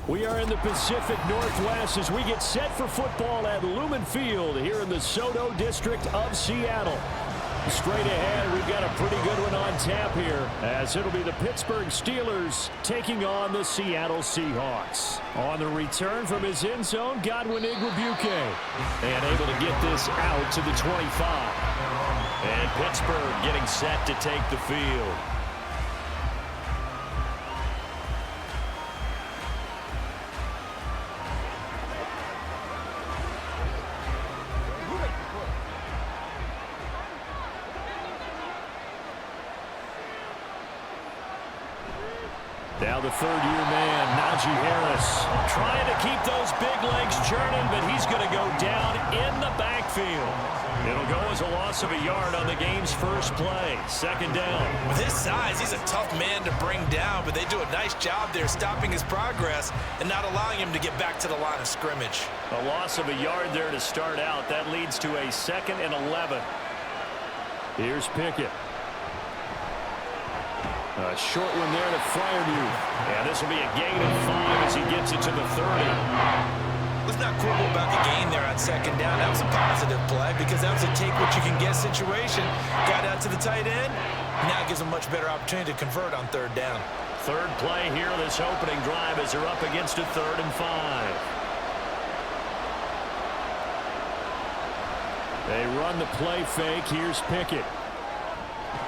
We are in the Pacific Northwest as we get set for football at Lumen Field here in the Soto District of Seattle. Straight ahead, we've got a pretty good one on tap here, as it'll be the Pittsburgh Steelers taking on the Seattle Seahawks. On the return from his end zone, Godwin Igwebuike, and able to get this out to the 25. And Pittsburgh getting set to take the field. Now the third-year man, Najee Harris, trying to keep those big legs churning, but he's going to go down in the backfield. It'll go as a loss of a yard on the game's first play. Second down. With his size, he's a tough man to bring down, but they do a nice job there stopping his progress and not allowing him to get back to the line of scrimmage. A loss of a yard there to start out. That leads to a 2nd and 11. Here's Pickett. A short one there to Freiermuth. And this will be a gain of 5 as he gets it to the 30. Let's not quibble about the gain there on second down. That was a positive play because that was a take-what-you-can-get situation. Got out to the tight end. Now it gives him a much better opportunity to convert on third down. Third play here, this opening drive as they're up against a 3rd and 5. They run the play fake. Here's Pickett.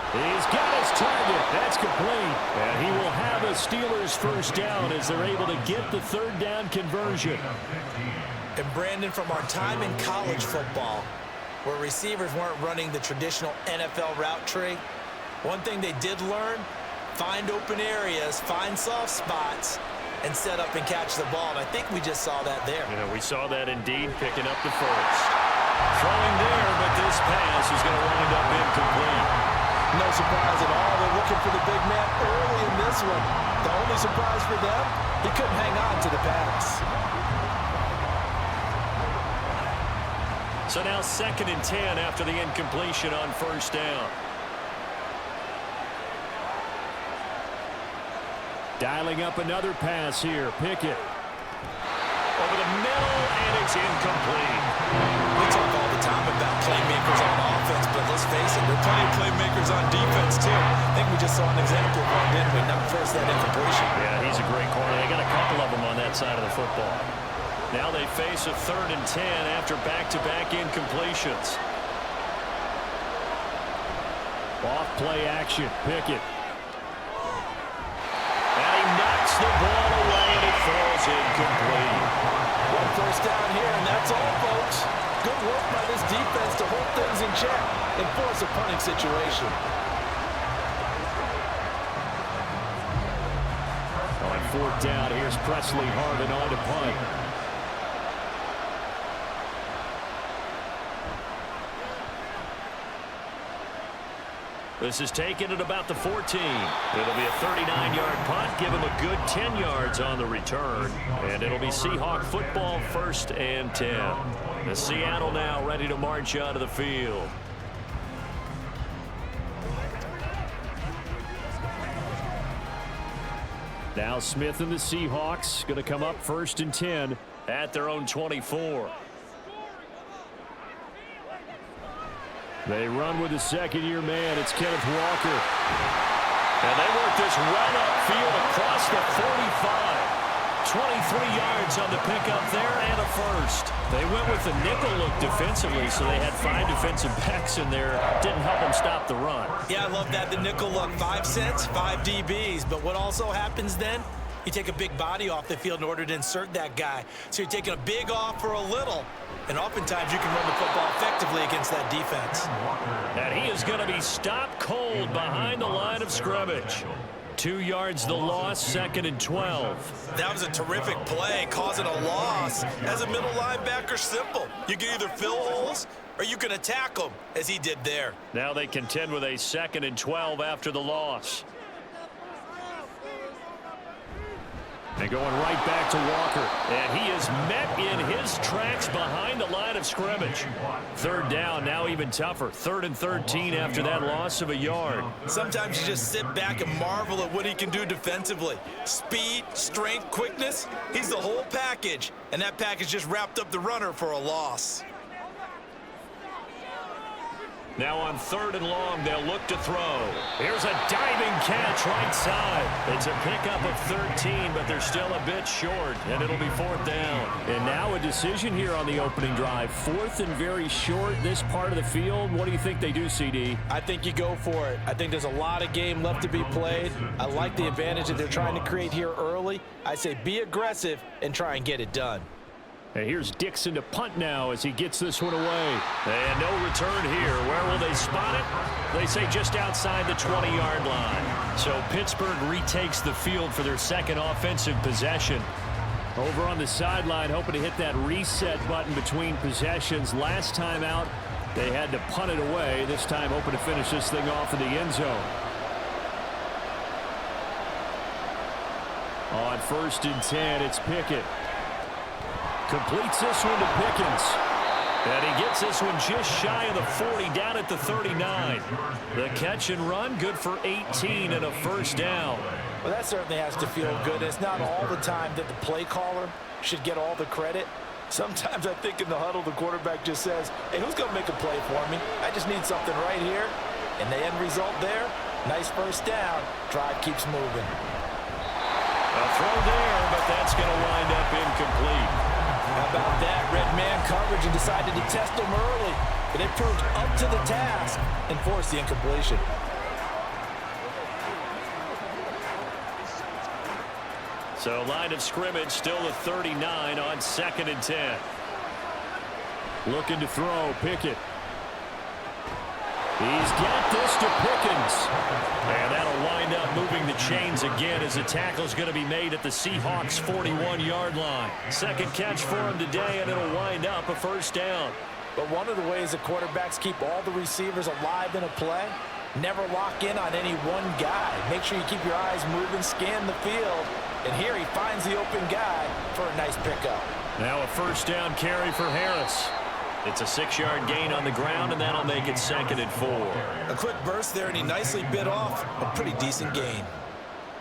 He's got his target. That's complete. And he will have a Steelers first down as they're able to get the third down conversion. And Brandon, from our time in college football, where receivers weren't running the traditional NFL route tree, one thing they did learn, find open areas, find soft spots, and set up and catch the ball. And I think we just saw that there. Yeah, we saw that indeed, picking up the first. Throwing there, but this pass is going to wind up incomplete. No surprise at all. They're looking for the big man early in this one. The only surprise for them, he couldn't hang on to the pass. So now 2nd and 10 after the incompletion on first down. Dialing up another pass here. Pickett. Over the middle, and it's incomplete. We talk all the time about playmakers on offense, but let's face it, there are plenty of playmakers on defense, too. I think we just saw an example of one, didn't we? Not first that incompletion. Yeah, he's a great corner. They got a couple of them on that side of the football. Now they face a 3rd and 10 after back-to-back incompletions. Off-play action. Pickett. And he knocks the ball away, and it falls incomplete. One first down here, and that's all, folks. Good work by this defense to hold things in check and force a punting situation. On 4th down, here's Presley Harvin on to punt. This is taken at about the 14. It'll be a 39-yard punt, give him a good 10 yards on the return. And it'll be Seahawk football, 1st and 10. The Seattle now ready to march onto the field. Now Smith and the Seahawks going to come up 1st and 10 at their own 24. They run with the 2nd-year man. It's Kenneth Walker. And they work this right upfield across the 45. 23 yards on the pickup there and a first. They went with the nickel look defensively, so they had 5 defensive backs in there. Didn't help them stop the run. Yeah, I love that. The nickel look, 5 cents, 5 DBs. But what also happens then? You take a big body off the field in order to insert that guy. So you're taking a big off for a little. And oftentimes you can run the football effectively against that defense. And he is going to be stopped cold behind the line of scrimmage. 2 yards the loss, 2nd and 12. That was a terrific play, causing a loss. As a middle linebacker, simple. You can either fill holes or you can attack them, as he did there. Now they contend with a 2nd and 12 after the loss. And going right back to Walker. And he is met in his tracks behind the line of scrimmage. Third down, now even tougher. 3rd and 13 after that loss of a yard. Sometimes you just sit back and marvel at what he can do defensively. Speed, strength, quickness, he's the whole package. And that package just wrapped up the runner for a loss. Now on 3rd and long, they'll look to throw. Here's a diving catch right side. It's a pickup of 13, but they're still a bit short, and it'll be 4th down. And now a decision here on the opening drive. 4th and very short, this part of the field. What do you think they do, CD? I think you go for it. I think there's a lot of game left to be played. I like the advantage that they're trying to create here early. I say be aggressive and try and get it done. And here's Dixon to punt now as he gets this one away. And no return here. Where will they spot it? They say just outside the 20-yard line. So Pittsburgh retakes the field for their second offensive possession. Over on the sideline, hoping to hit that reset button between possessions. Last time out, they had to punt it away. This time hoping to finish this thing off in the end zone. On 1st and 10, it's Pickett. Completes this one to Pickens. And he gets this one just shy of the 40, down at the 39. The catch and run, good for 18 and a 1st down. Well, that certainly has to feel good. It's not all the time that the play caller should get all the credit. Sometimes I think in the huddle, the quarterback just says, hey, who's going to make a play for me? I just need something right here. And the end result there, nice 1st down. Drive keeps moving. A throw there, but that's going to wind up incomplete. How about that? Red man coverage and decided to test him early. But they proved up to the task and forced the incompletion. So line of scrimmage still the 39 on 2nd and 10. Looking to throw, Pickett. He's got this to Pickens. And that'll wind up moving the chains again as the tackle's going to be made at the Seahawks' 41-yard line. Second catch for him today, and it'll wind up a 1st down. But one of the ways the quarterbacks keep all the receivers alive in a play, never lock in on any one guy. Make sure you keep your eyes moving, scan the field. And here he finds the open guy for a nice pickup. Now a 1st down carry for Harris. It's a 6-yard gain on the ground, and that'll make it 2nd and 4. A quick burst there, and he nicely bit off a pretty decent gain.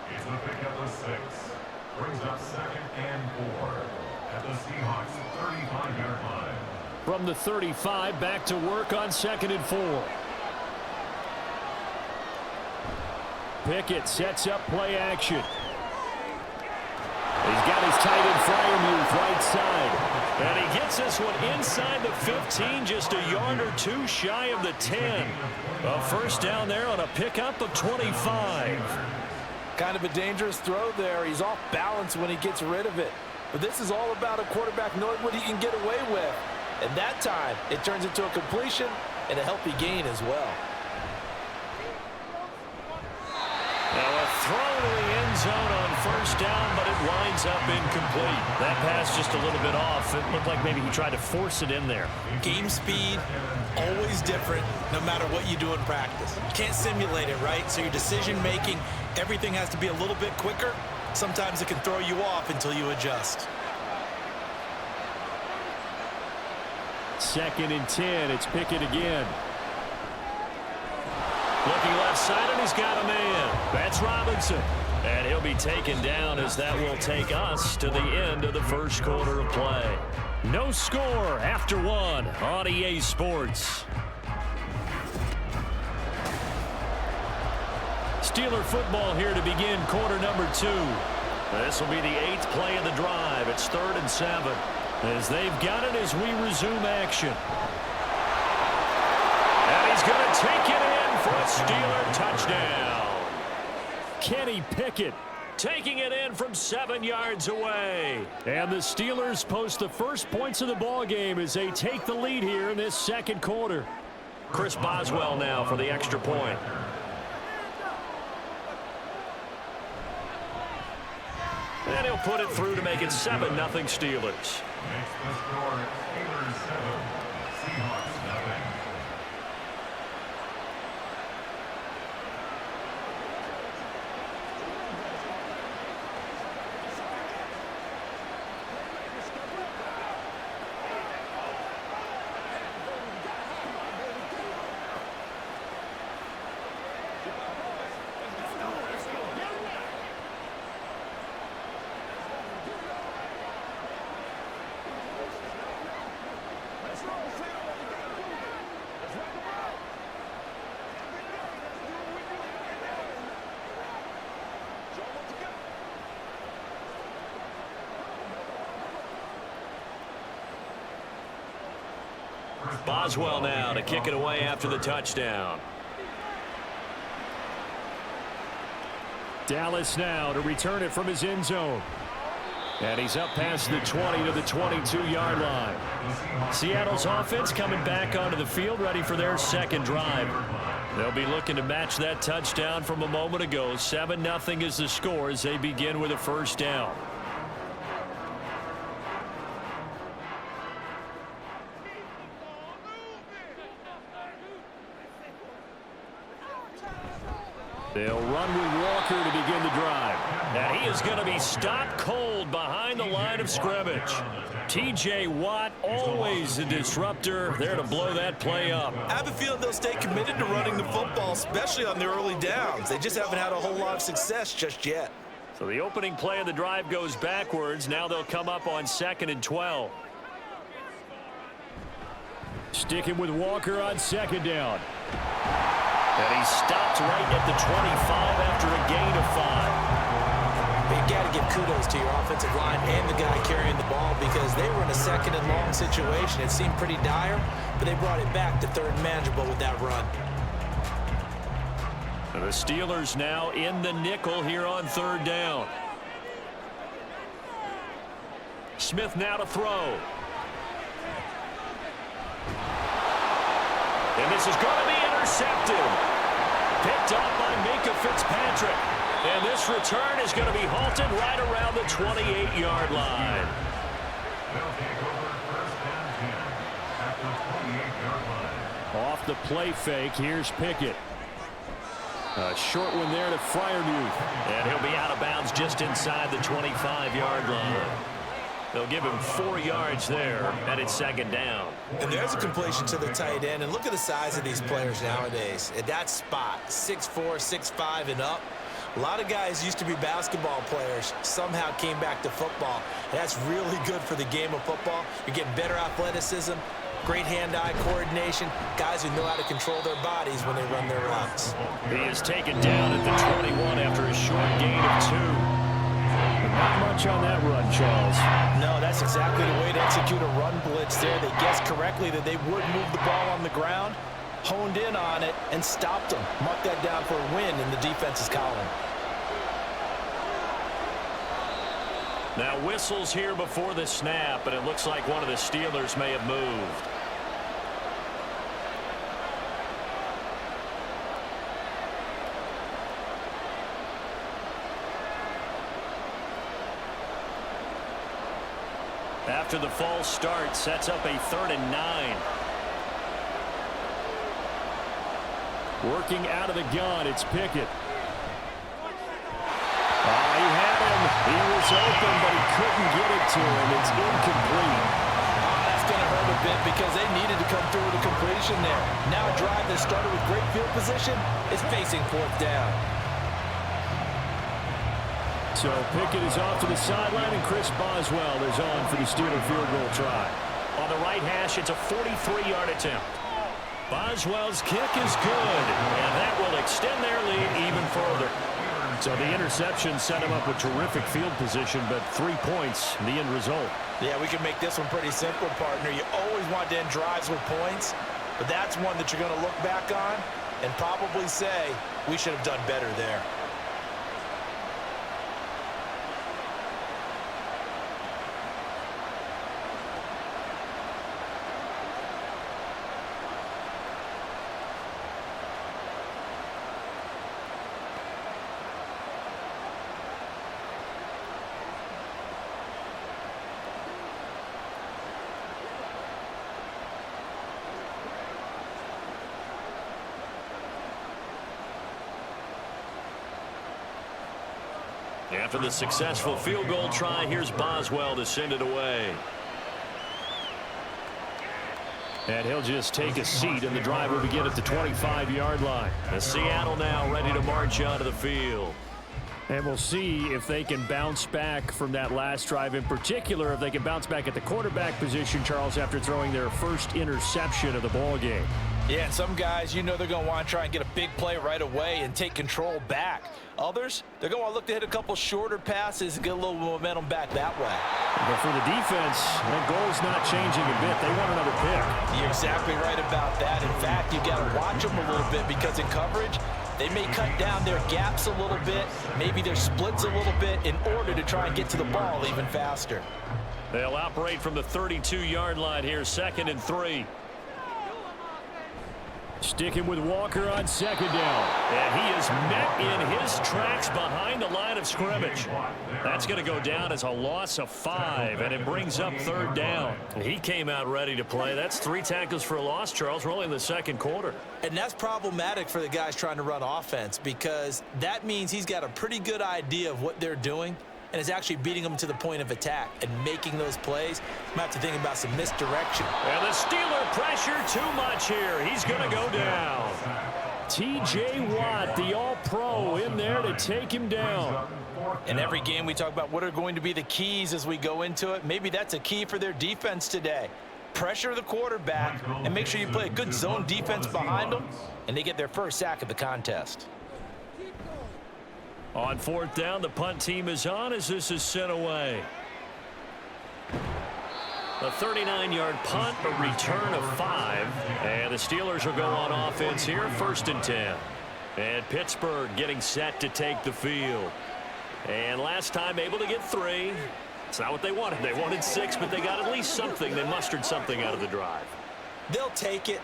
He's the pickup of 6. Brings up 2nd and 4 at the Seahawks 35-yard line. From the 35, back to work on 2nd and 4. Pickett sets up play action. He's got his tight end Freiermuth right side. And he gets this one inside the 15, just a yard or two shy of the 10. A 1st down there on a pickup of 25. Kind of a dangerous throw there. He's off balance when he gets rid of it. But this is all about a quarterback knowing what he can get away with. And that time, it turns into a completion and a healthy gain as well. Now a throw to the end zone on 1st down, but it winds up incomplete. That pass just a little bit off. It looked like maybe he tried to force it in there. Game speed, always different, no matter what you do in practice. You can't simulate it, right? So your decision-making, everything has to be a little bit quicker. Sometimes it can throw you off until you adjust. 2nd and 10. It's Pickett again. Looking left side, and he's got a man. That's Robinson. And he'll be taken down as that will take us to the end of the 1st quarter of play. No score after 1 on EA Sports. Steeler football here to begin quarter number 2. This will be the 8th play of the drive. It's 3rd and 7. As they've got it as we resume action. And he's going to take it in for a Steeler touchdown. Kenny Pickett taking it in from 7 yards away. And the Steelers post the first points of the ball game as they take the lead here in this 2nd quarter. Chris Boswell now for the extra point. And he'll put it through to make it 7-0 Steelers. Makes the score Steelers 7, Seahawks 0. Boswell now to kick it away after the touchdown. Dallas now to return it from his end zone. And he's up past the 20 to the 22-yard line. Seattle's offense coming back onto the field, ready for their second drive. They'll be looking to match that touchdown from a moment ago. 7-0 is the score as they begin with a first down. They'll run with Walker to begin the drive. And he is going to be stopped cold behind the line of scrimmage. T.J. Watt, always a disruptor, there to blow that play up. I have a feeling they'll stay committed to running the football, especially on the early downs. They just haven't had a whole lot of success just yet. So the opening play of the drive goes backwards. Now they'll come up on 2nd and 12. Sticking with Walker on 2nd down. And he stopped right at the 25 after a gain of 5. You got to give kudos to your offensive line and the guy carrying the ball because they were in a 2nd and long situation. It seemed pretty dire, but they brought it back to 3rd and manageable with that run. And the Steelers now in the nickel here on 3rd down. Smith now to throw. And this is going to be intercepted. Picked up by Minka Fitzpatrick. And this return is going to be halted right around the 28-yard line. They'll take over 1st and 10 at the 28-yard line. Off the play fake, here's Pickett. A short one there to Freiermuth. And he'll be out of bounds just inside the 25-yard line. They'll give him 4 yards there, and it's 2nd down. And there's a completion to the tight end. And look at the size of these players nowadays. At that spot, 6'4", 6'5", and up. A lot of guys used to be basketball players, somehow came back to football. And that's really good for the game of football. You're getting better athleticism, great hand-eye coordination, guys who know how to control their bodies when they run their routes. He is taken down at the 21 after a short gain of 2. Not much on that run, Charles. No, that's exactly the way to execute a run blitz there. They guessed correctly that they would move the ball on the ground, honed in on it, and stopped them. Mark that down for a win in the defense's column. Now whistles here before the snap, and it looks like one of the Steelers may have moved. After the false start, sets up a 3rd and 9. Working out of the gun, it's Pickett. He had him. He was open, but he couldn't get it to him. It's incomplete. That's going to hurt a bit because they needed to come through with a completion there. Now a drive that started with great field position is facing 4th down. So Pickett is off to the sideline, and Chris Boswell is on for the Steeler field goal try. On the right hash, it's a 43-yard attempt. Boswell's kick is good, and that will extend their lead even further. So the interception set him up with terrific field position, but 3 points, the end result. Yeah, we can make this one pretty simple, partner. You always want to end drives with points, but that's one that you're going to look back on and probably say, we should have done better there. After the successful field goal try, here's Boswell to send it away. And he'll just take a seat, and the drive will begin at the 25-yard line. And Seattle now ready to march onto the field. And we'll see if they can bounce back from that last drive, in particular, if they can bounce back at the quarterback position, Charles, after throwing their first interception of the ball game. Yeah, and some guys, you know they're going to want to try and get a big play right away and take control back. Others, they're going to look to hit a couple shorter passes and get a little momentum back that way. But for the defense, that goal's not changing a bit. They want another pick. You're exactly right about that. In fact, you've got to watch them a little bit because in coverage, they may cut down their gaps a little bit, maybe their splits a little bit in order to try and get to the ball even faster. They'll operate from the 32-yard line here, 2nd and 3. Sticking with Walker on 2nd down. And he is met in his tracks behind the line of scrimmage. That's going to go down as a loss of 5, and it brings up 3rd down. He came out ready to play. That's 3 tackles for a loss, Charles. We're only in the 2nd quarter. And that's problematic for the guys trying to run offense because that means he's got a pretty good idea of what they're doing and is actually beating them to the point of attack and making those plays. Might have to think about some misdirection. And the Steeler pressure too much here. He's going to go down. T.J. Watt, the all-pro, in there to take him down. In every game we talk about what are going to be the keys as we go into it. Maybe that's a key for their defense today. Pressure the quarterback and make sure you play a good zone defense behind them, and they get their first sack of the contest. On 4th down, the punt team is on as this is sent away. A 39-yard punt, a return of 5. And the Steelers will go on offense here, 1st and 10. And Pittsburgh getting set to take the field. And last time able to get 3. It's not what they wanted. They wanted 6, but they got at least something. They mustered something out of the drive. They'll take it.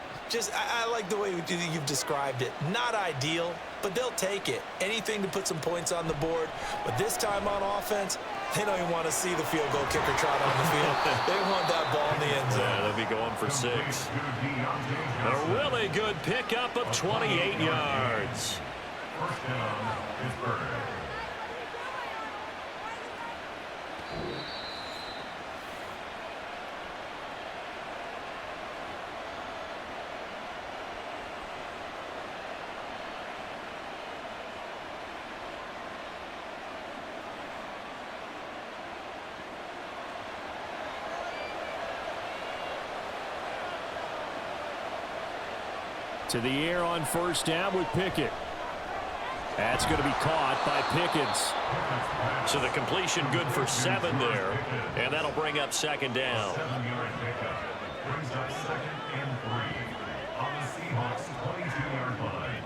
I like the way you've described it. Not ideal, but they'll take it. Anything to put some points on the board. But this time on offense, they don't even want to see the field goal kicker trot on the field. They want that ball in the end zone. Yeah, they'll be going for 6. A really good pickup of 28 yards. 1st down, Pittsburgh. To the air on 1st down with Pickett. That's going to be caught by Pickens. So the completion good for 7 there. And that'll bring up 2nd down. 7-yard pickup. Brings up 2nd and 3 on the Seahawks 22-yard line.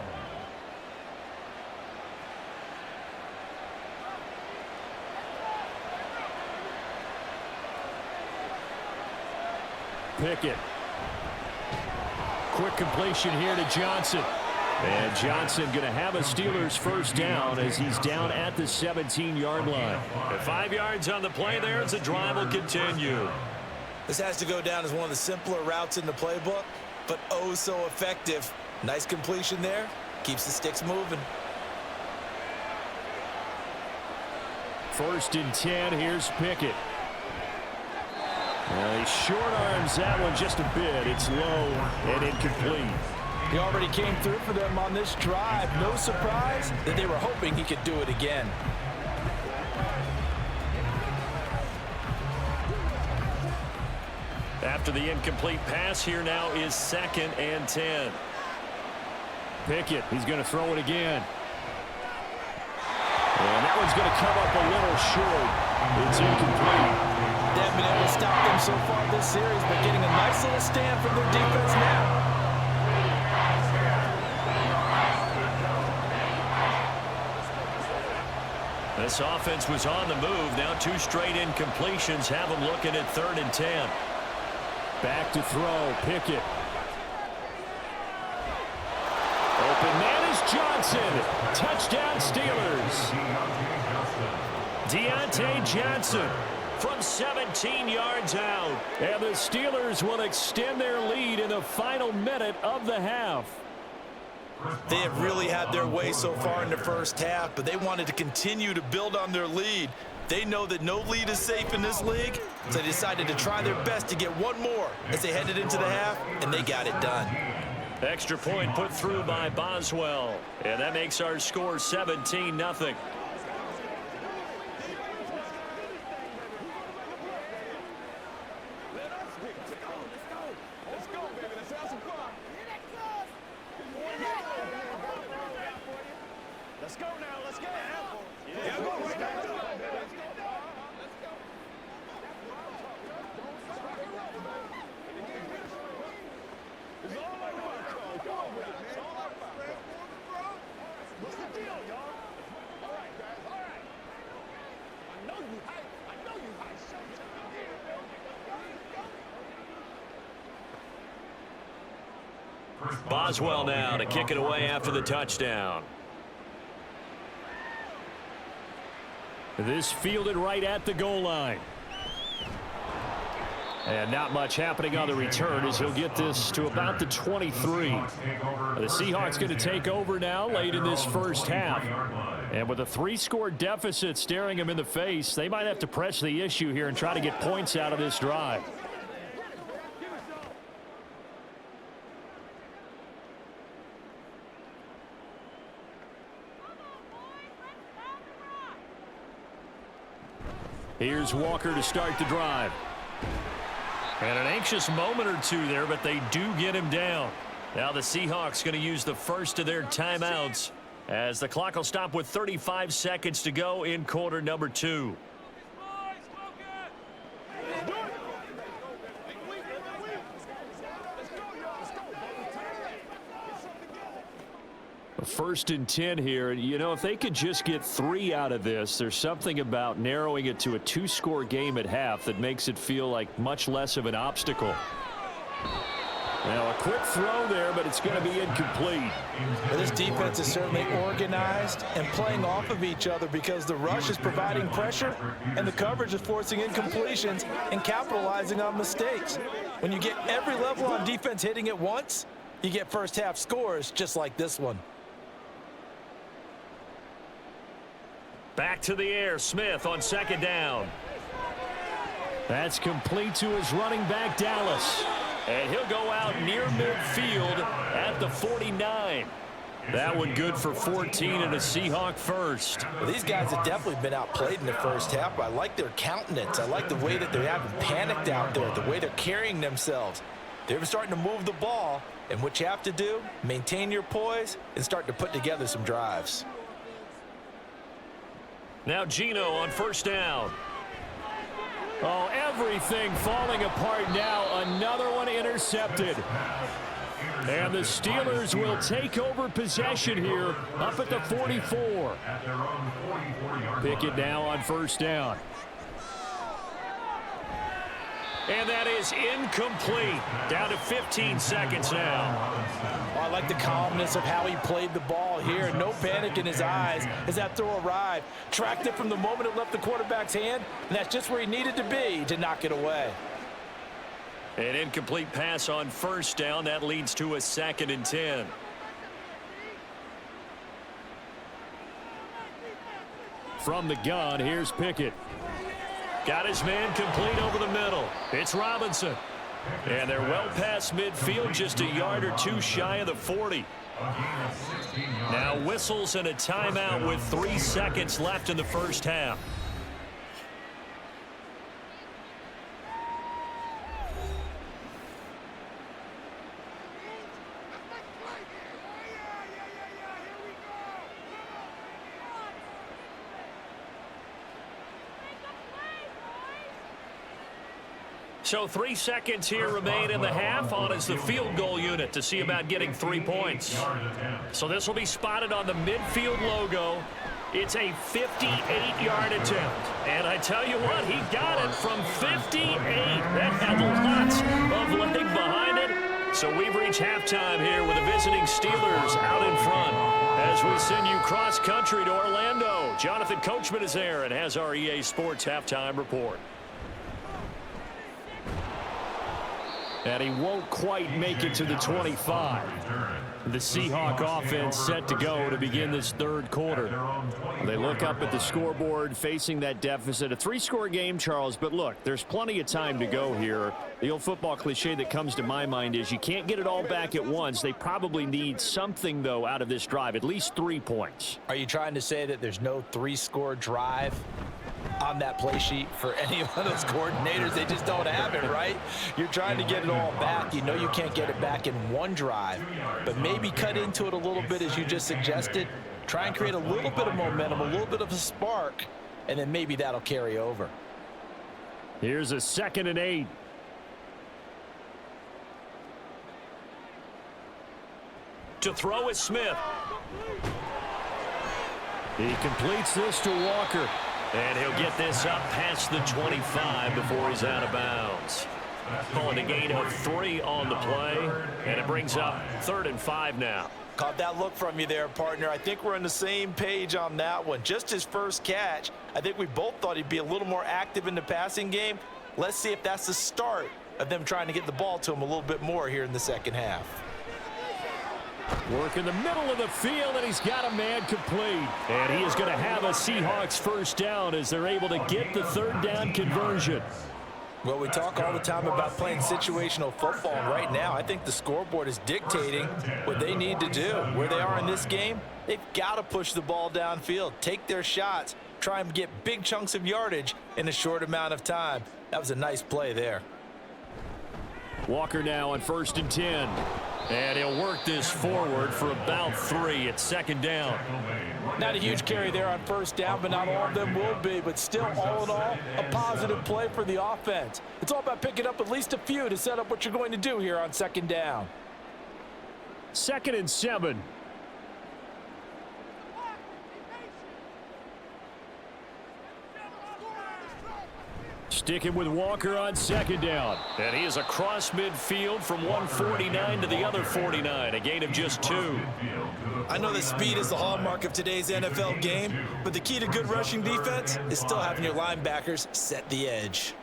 Pickett. Quick completion here to Johnson. And Johnson going to have a Steelers 1st down as he's down at the 17-yard line. And 5 yards on the play there as the drive will continue. This has to go down as one of the simpler routes in the playbook, but oh so effective. Nice completion there. Keeps the sticks moving. 1st and 10. Here's Pickett. He short arms that one just a bit. It's low and incomplete. He already came through for them on this drive. No surprise that they were hoping he could do it again. After the incomplete pass, here now is 2nd and 10. Pickett, he's going to throw it again. And that one's going to come up a little short. It's incomplete. They haven't been able to stop them so far this series, but getting a nice little stand from their defense now. This offense was on the move. Now 2 straight incompletions have them looking at 3rd and 10. Back to throw. Pickett. Open man is Johnson. Touchdown Steelers. Deontay Johnson from 17 yards out. And the Steelers will extend their lead in the final minute of the half. They have really had their way so far in the 1st half, but they wanted to continue to build on their lead. They know that no lead is safe in this league, so they decided to try their best to get one more as they headed into the half, and they got it done. Extra point put through by Boswell, and that makes our score 17-0. Boswell now to kick it away after the touchdown. This fielded right at the goal line. And not much happening on the return as he'll get this to about the 23. The Seahawks going to take over now late in this first half. And with a 3-score deficit staring him in the face, they might have to press the issue here and try to get points out of this drive. Here's Walker to start the drive. And an anxious moment or two there, but they do get him down. Now the Seahawks going to use the first of their timeouts as the clock will stop with 35 seconds to go in quarter number 2. First and 10 here. You know, if they could just get 3 out of this, there's something about narrowing it to a 2-score game at half that makes it feel like much less of an obstacle. Now a quick throw there, but it's going to be incomplete. Well, this defense is certainly organized and playing off of each other because the rush is providing pressure and the coverage is forcing incompletions and capitalizing on mistakes. When you get every level on defense hitting at once, you get first half scores just like this one. Back to the air, Smith on second down. That's complete to his running back, Dallas. And he'll go out near midfield at the 49. That one good for 14 and a Seahawk first. Well, these guys have definitely been outplayed in the first half. I like their countenance. I like the way that they haven't panicked out there, the way they're carrying themselves. They're starting to move the ball, and what you have to do, maintain your poise and start to put together some drives. Now Geno on first down. Oh, everything falling apart now. Another one intercepted. And the Steelers will take over possession here up at the 44. Pickett now on first down. And that is incomplete. Down to 15 seconds now. Oh, I like the calmness of how he played the ball here. No panic in his eyes as that throw arrived. Tracked it from the moment it left the quarterback's hand, and that's just where he needed to be to knock it away. An incomplete pass on first down. That leads to a 2nd and 10. From the gun, here's Pickett. Got his man complete over the middle. It's Robinson. And they're well past midfield, just a yard or two shy of the 40. Now whistles and a timeout with 3 seconds left in the first half. So 3 seconds here remain in the half. On is the field goal unit to see about getting 3 points. So this will be spotted on the midfield logo. It's a 58-yard attempt. And I tell you what, he got it from 58. That had lots of leg behind it. So we've reached halftime here with the visiting Steelers out in front. As we send you cross-country to Orlando, Jonathan Coachman is there and has our EA Sports halftime report. And he won't quite make it to the 25. The Seahawk offense set to go to begin this third quarter. They look up at the scoreboard facing that deficit. A 3-score game, Charles, but look, there's plenty of time to go here. The old football cliche that comes to my mind is you can't get it all back at once. They probably need something, though, out of this drive, at least 3 points. Are you trying to say that there's no 3-score drive on that play sheet for any one of those coordinators? They just don't have it, right? You're trying to get it all back. You know you can't get it back in one drive, but maybe cut into it a little bit as you just suggested. Try and create a little bit of momentum, a little bit of a spark, and then maybe that'll carry over. Here's a 2nd and 8. To throw is Smith. He completes this to Walker. And he'll get this up past the 25 before he's out of bounds. Calling a gain of 3 on the play, and it brings up 3rd and 5 now. Caught that look from you there, partner. I think we're on the same page on that one. Just his first catch. I think we both thought he'd be a little more active in the passing game. Let's see if that's the start of them trying to get the ball to him a little bit more here in the second half. Work in the middle of the field, and he's got a man complete. And he is going to have a Seahawks first down as they're able to get the 3rd down conversion. Well, we talk all the time about playing situational football, and right now I think the scoreboard is dictating what they need to do. Where they are in this game, they've got to push the ball downfield, take their shots, try and get big chunks of yardage in a short amount of time. That was a nice play there. Walker now on 1st and 10. And he'll work this forward for about 3 at 2nd down. Not a huge carry there on 1st down, but not all of them will be. But still, all in all, a positive play for the offense. It's all about picking up at least a few to set up what you're going to do here on 2nd down. 2nd and 7. Sticking with Walker on 2nd down. And he is across midfield from 149 to the other 49. A gain of just 2. I know that speed is the hallmark of today's NFL game, but the key to good rushing defense is still having your linebackers set the edge.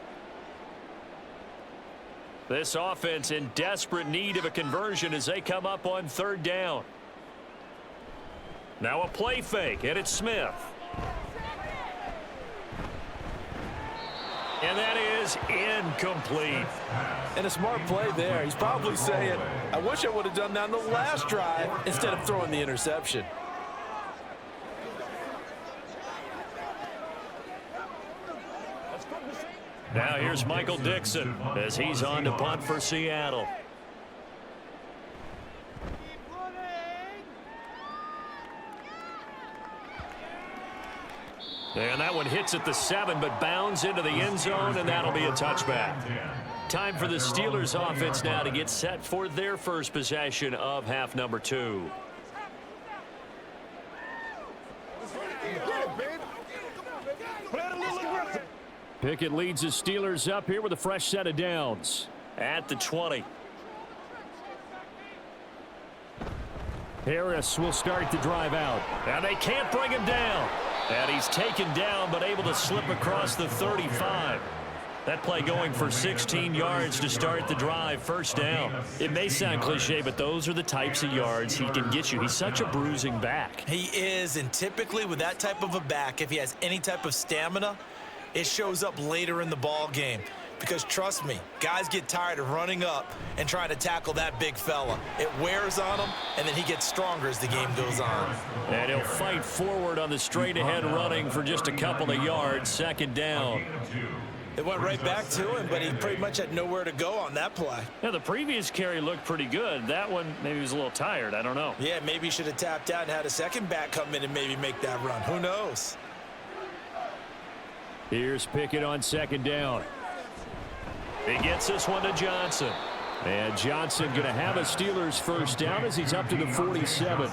This offense in desperate need of a conversion as they come up on 3rd down. Now a play fake, and it's Smith. And that is incomplete. And a smart play there. He's probably saying, I wish I would have done that on the last drive instead of throwing the interception. Now here's Michael Dixon as he's on to punt for Seattle. And that one hits at the 7, but bounds into the end zone, and that'll be a touchback. Time for the Steelers offense now to get set for their first possession of half number 2. Pickett leads the Steelers up here with a fresh set of downs at the 20. Harris will start the drive out. And they can't bring him down. And he's taken down but able to slip across the 35. That play going for 16 yards to start the drive. 1st down. It may sound cliche, but those are the types of yards he can get you. He's such a bruising back. He is, and typically with that type of a back, if he has any type of stamina, it shows up later in the ball game. Because trust me, guys get tired of running up and trying to tackle that big fella. It wears on him, and then he gets stronger as the game goes on. And he'll fight forward on the straight-ahead running for just a couple of yards. 2nd down. It went right back to him, but he pretty much had nowhere to go on that play. Yeah, the previous carry looked pretty good. That one, maybe he was a little tired. I don't know. Yeah, maybe he should have tapped out and had a second back come in and maybe make that run. Who knows? Here's Pickett on 2nd down. He gets this one to Johnson. And Johnson going to have a Steelers first down as he's up to the 47.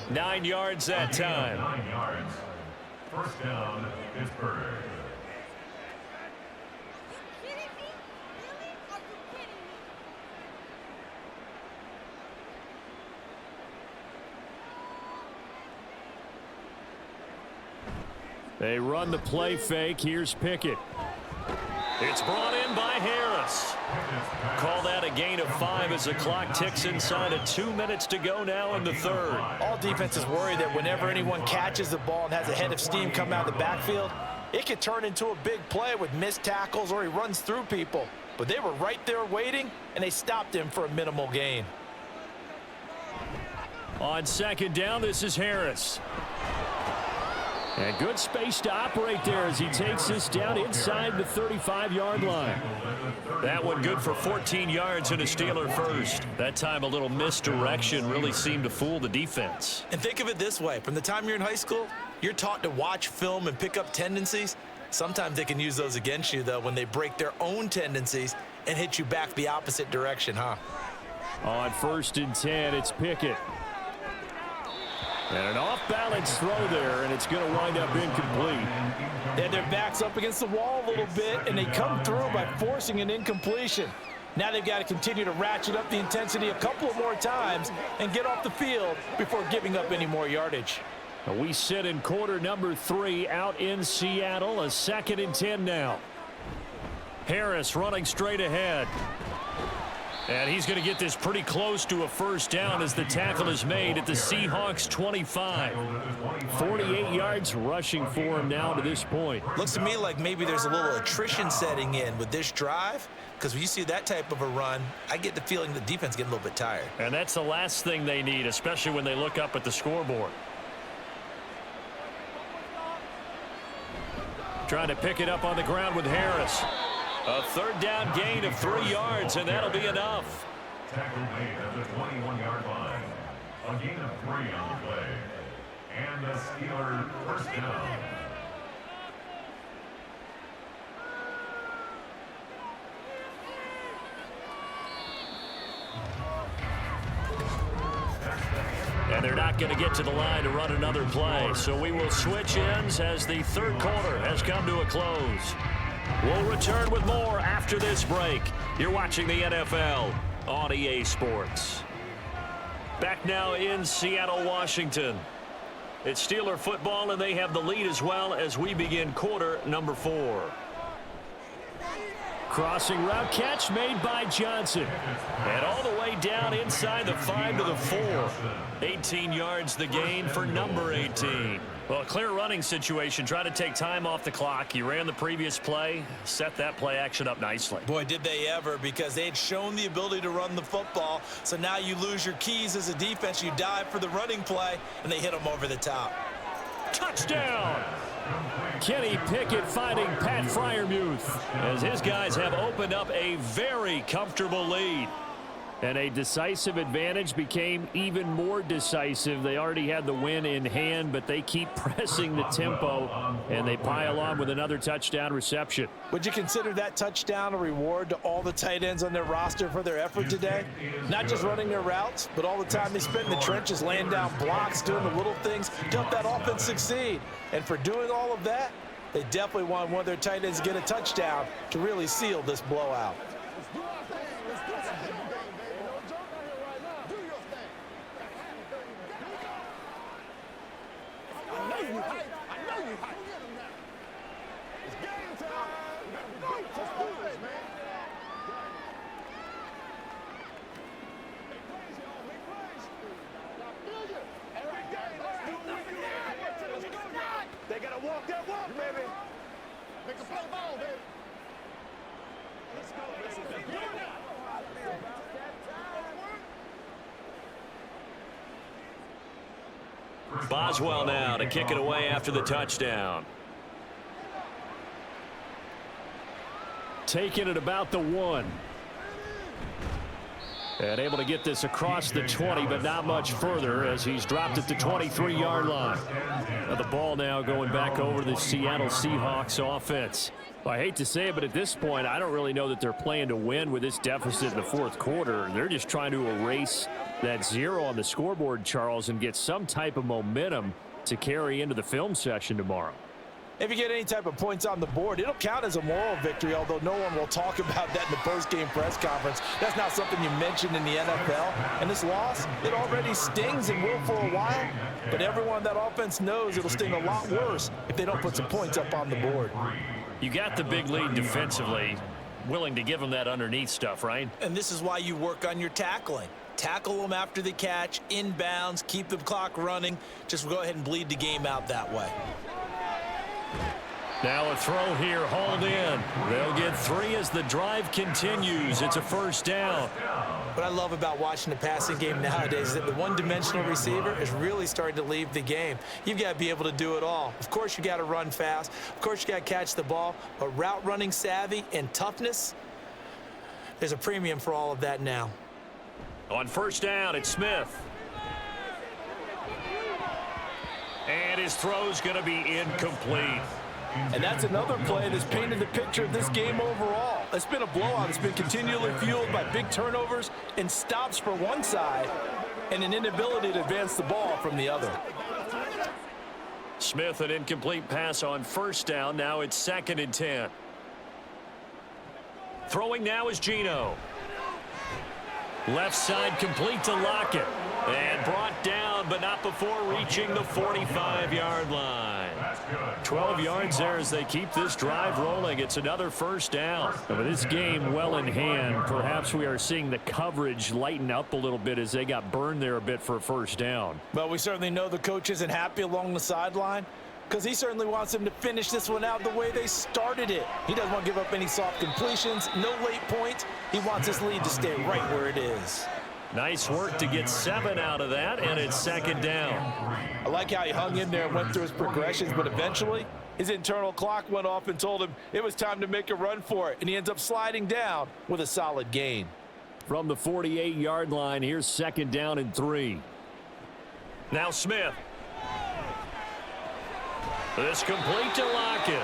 9 yards that time. 9 yards. 1st down, Pittsburgh. They run the play fake. Here's Pickett. It's brought in by Harris. Call that a gain of 5 as the clock ticks inside of 2 minutes to go now in the 3rd. All defenses worry that whenever anyone catches the ball and has a head of steam come out of the backfield, it could turn into a big play with missed tackles or he runs through people. But they were right there waiting, and they stopped him for a minimal gain. On 2nd down, this is Harris. And good space to operate there as he takes this down inside the 35-yard line. That one good for 14 yards and a Steeler first. That time a little misdirection really seemed to fool the defense. And think of it this way. From the time you're in high school, you're taught to watch film and pick up tendencies. Sometimes they can use those against you, though, when they break their own tendencies and hit you back the opposite direction, huh? On 1st and 10, it's Pickett. And an off-balance throw there, and it's going to wind up incomplete. They had their backs up against the wall a little bit, and they come through by forcing an incompletion. Now they've got to continue to ratchet up the intensity a couple of more times and get off the field before giving up any more yardage. We sit in quarter number 3 out in Seattle. A 2nd and 10 now. Harris running straight ahead. And he's going to get this pretty close to a first down as the tackle is made at the Seahawks 25. 48 yards rushing for him now to this point. Looks to me like maybe there's a little attrition setting in with this drive, because when you see that type of a run, I get the feeling the defense getting a little bit tired. And that's the last thing they need, especially when they look up at the scoreboard. Trying to pick it up on the ground with Harris. A 3rd down gain of 3 yards, and that'll be enough. Tackle made at the 21-yard line. A gain of 3 on the play. And the Steelers first down. And they're not going to get to the line to run another play. So we will switch ends as the 3rd quarter has come to a close. We'll return with more after this break. You're watching the NFL on EA Sports. Back now in Seattle, Washington. It's Steeler football, and they have the lead as well as we begin quarter number 4. Crossing route catch made by Johnson. And all the way down inside the 5 to the 4. 18 yards the gain for number 18. Well, a clear running situation. Try to take time off the clock. You ran the previous play, set that play action up nicely. Boy, did they ever, because they had shown the ability to run the football. So now you lose your keys as a defense. You dive for the running play, and they hit them over the top. Touchdown! Kenny Pickett finding Pat Freiermuth as his guys have opened up a very comfortable lead. And a decisive advantage became even more decisive. They already had the win in hand, but they keep pressing the tempo, and they pile on with another touchdown reception. Would you consider that touchdown a reward to all the tight ends on their roster for their effort today? Not just running their routes, but all the time they spent in the trenches, laying down blocks, doing the little things to help that offense succeed. And for doing all of that, they definitely want one of their tight ends to get a touchdown to really seal this blowout. They gotta walk that walk, baby. Make a play ball, baby. Let's go, baby. Boswell now to kick it away after the touchdown. Taking it about the 1. And able to get this across the 20, but not much further as he's dropped at the 23-yard line. Now the ball now going back over to the Seattle Seahawks offense. Well, I hate to say it, but at this point, I don't really know that they're playing to win with this deficit in the 4th quarter. They're just trying to erase that 0 on the scoreboard, Charles, and get some type of momentum to carry into the film session tomorrow. If you get any type of points on the board, it'll count as a moral victory, although no one will talk about that in the post-game press conference. That's not something you mentioned in the NFL. And this loss, it already stings and will for a while, but everyone on that offense knows it'll sting a lot worse if they don't put some points up on the board. You got the big lead defensively, willing to give them that underneath stuff, right? And this is why you work on your tackling. Tackle them after the catch, inbounds, keep the clock running. Just go ahead and bleed the game out that way. Now a throw here, hauled in. They'll get 3 as the drive continues. It's a first down. What I love about watching the passing game nowadays is that the one-dimensional receiver is really starting to leave the game. You've got to be able to do it all. Of course, you got to run fast. Of course, you got to catch the ball. But route running savvy and toughness, there's a premium for all of that now. On first down, it's Smith. And his throw's going to be incomplete. And that's another play that's painted the picture of this game overall. It's been a blowout. It's been continually fueled by big turnovers and stops for one side and an inability to advance the ball from the other. Smith, an incomplete pass on first down. Now it's 2nd and 10. Throwing now is Geno. Left side complete to Lockett. And brought down, but not before reaching the 45-yard line. 12 yards there as they keep this drive rolling. It's another first down. And with this game well in hand, perhaps we are seeing the coverage lighten up a little bit as they got burned there a bit for a first down. Well, we certainly know the coach isn't happy along the sideline because he certainly wants them to finish this one out the way they started it. He doesn't want to give up any soft completions, no late points. He wants his lead to stay right where it is. Nice work to get 7 out of that, and it's 2nd down. I like how he hung in there and went through his progressions, but eventually his internal clock went off and told him it was time to make a run for it, and he ends up sliding down with a solid gain. From the 48-yard line, here's 2nd down and 3. Now Smith. This complete to Lockett.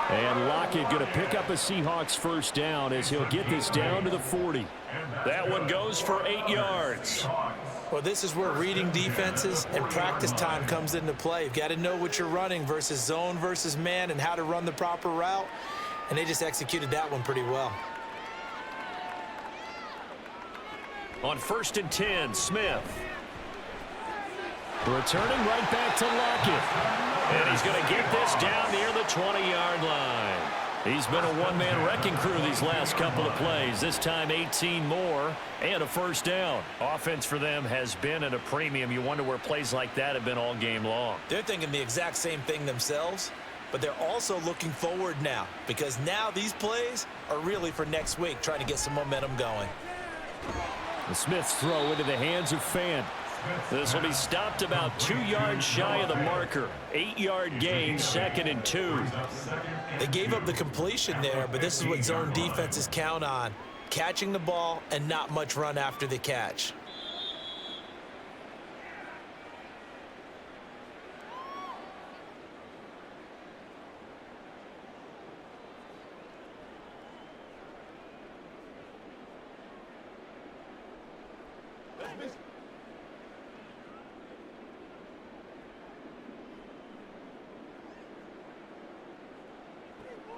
And Lockett going to pick up a Seahawks first down as he'll get this down to the 40. That one goes for 8 yards. Well, this is where reading defenses and practice time comes into play. You've got to know what you're running versus zone versus man and how to run the proper route. And they just executed that one pretty well. On 1st and 10, Smith. Returning right back to Lockett. And he's going to get this down near the 20-yard line. He's been a one-man wrecking crew these last couple of plays. This time 18 more and a first down. Offense for them has been at a premium. You wonder where plays like that have been all game long. They're thinking the exact same thing themselves, but they're also looking forward now because now these plays are really for next week, trying to get some momentum going. The Smith's throw into the hands of Fant. This will be stopped about 2 yards shy of the marker. 8-yard gain, 2nd and 2. They gave up the completion there, but this is what zone defenses count on. Catching the ball and not much run after the catch.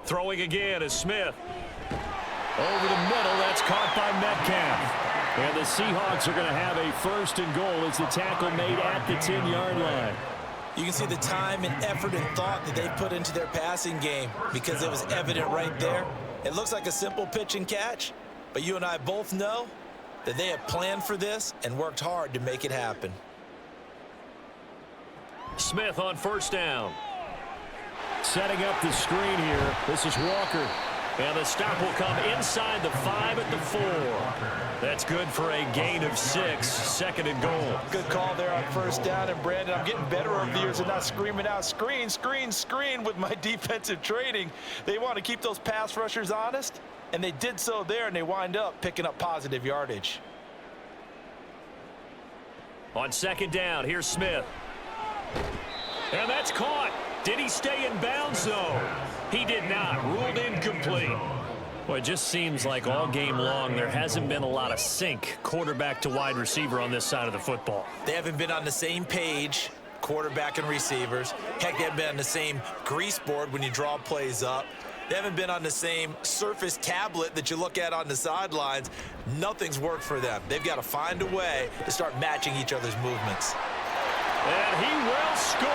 Throwing again is Smith. Over the middle, that's caught by Metcalf. And the Seahawks are going to have a 1st and goal as the tackle made at the 10-yard line. You can see the time and effort and thought that they put into their passing game because it was evident right there. It looks like a simple pitch and catch, but you and I both know that they have planned for this and worked hard to make it happen. Smith on 1st down. Setting up the screen here. This is Walker. And the stop will come inside the 5 at the 4. That's good for a gain of 6. 2nd and goal. Good call there on 1st down. And, Brandon, I'm getting better over the years and not screaming out screen, screen, screen with my defensive training. They want to keep those pass rushers honest, and they did so there, and they wind up picking up positive yardage. On 2nd down, here's Smith. And that's caught. Did he stay in bounds, though? He did not. Ruled incomplete. Well, it just seems like all game long there hasn't been a lot of sync quarterback to wide receiver on this side of the football. They haven't been on the same page, quarterback and receivers. Heck, they haven't been on the same grease board when you draw plays up. They haven't been on the same surface tablet that you look at on the sidelines. Nothing's worked for them. They've got to find a way to start matching each other's movements. And he will score.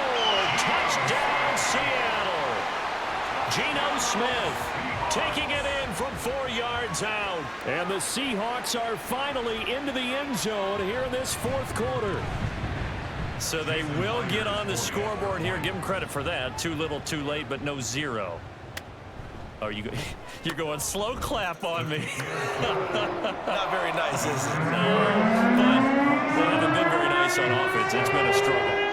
Touchdown, Seattle. Geno Smith taking it in from 4 yards out. And the Seahawks are finally into the end zone here in this 4th quarter. So they will get on the scoreboard here. Give them credit for that. Too little, too late, but no 0. Oh, you're going slow clap on me. Not very nice, is it? No, but they haven't been very nice on offense. It's been a struggle.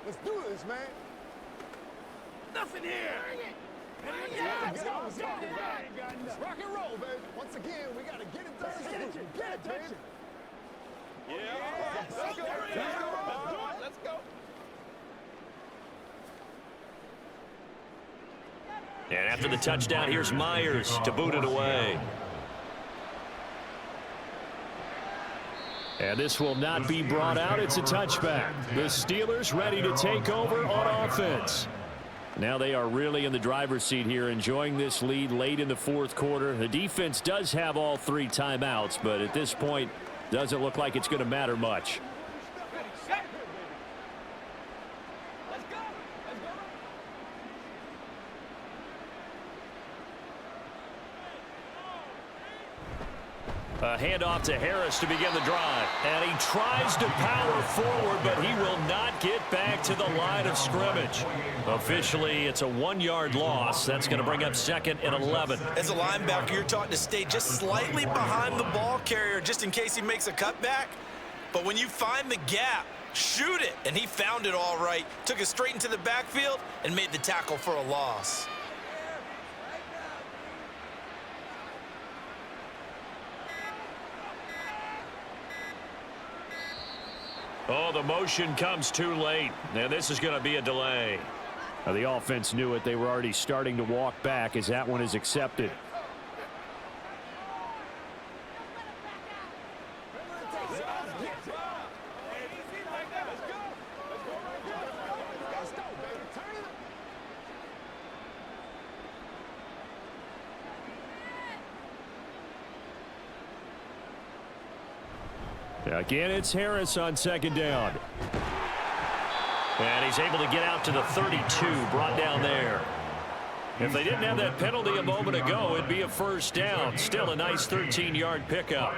Let's do this, man. Nothing here. Let's go. Rock and roll, baby. Once again, we got to get it done. Get it, baby. Yeah. Let's go. Let's go. And after the touchdown, here's Myers to boot it away. And this will not be brought out. It's a touchback. The Steelers ready to take over on offense. Now they are really in the driver's seat here, enjoying this lead late in the fourth quarter. The defense does have all 3 timeouts, but at this point, doesn't look like it's going to matter much. A handoff to Harris to begin the drive. And he tries to power forward, but he will not get back to the line of scrimmage. Officially, it's a 1-yard loss. That's going to bring up 2nd and 11. As a linebacker, you're taught to stay just slightly behind the ball carrier just in case he makes a cutback. But when you find the gap, shoot it. And he found it all right. Took it straight into the backfield and made the tackle for a loss. Oh, the motion comes too late. And this is going to be a delay. Now, the offense knew it. They were already starting to walk back as that one is accepted. Again, it's Harris on 2nd down. And he's able to get out to the 32, brought down there. If they didn't have that penalty a moment ago, it'd be a 1st down. Still a nice 13-yard pickup.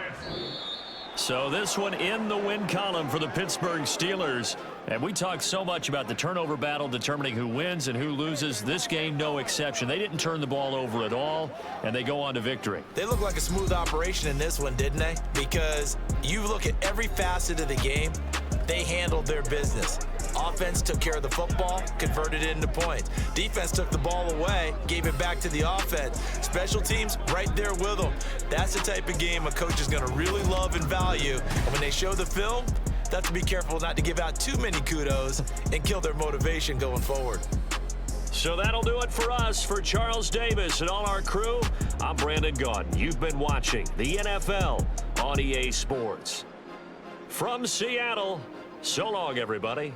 So this one in the win column for the Pittsburgh Steelers. And we talked so much about the turnover battle determining who wins and who loses. This game, no exception. They didn't turn the ball over at all, and they go on to victory. They look like a smooth operation in this one, didn't they? Because you look at every facet of the game, they handled their business. Offense took care of the football, converted it into points. Defense took the ball away, gave it back to the offense. Special teams right there with them. That's the type of game a coach is going to really love and value. And when they show the film, they have to be careful not to give out too many kudos and kill their motivation going forward. So that'll do it for us. For Charles Davis and all our crew, I'm Brandon Gaudin. You've been watching the NFL on EA Sports. From Seattle, so long, everybody.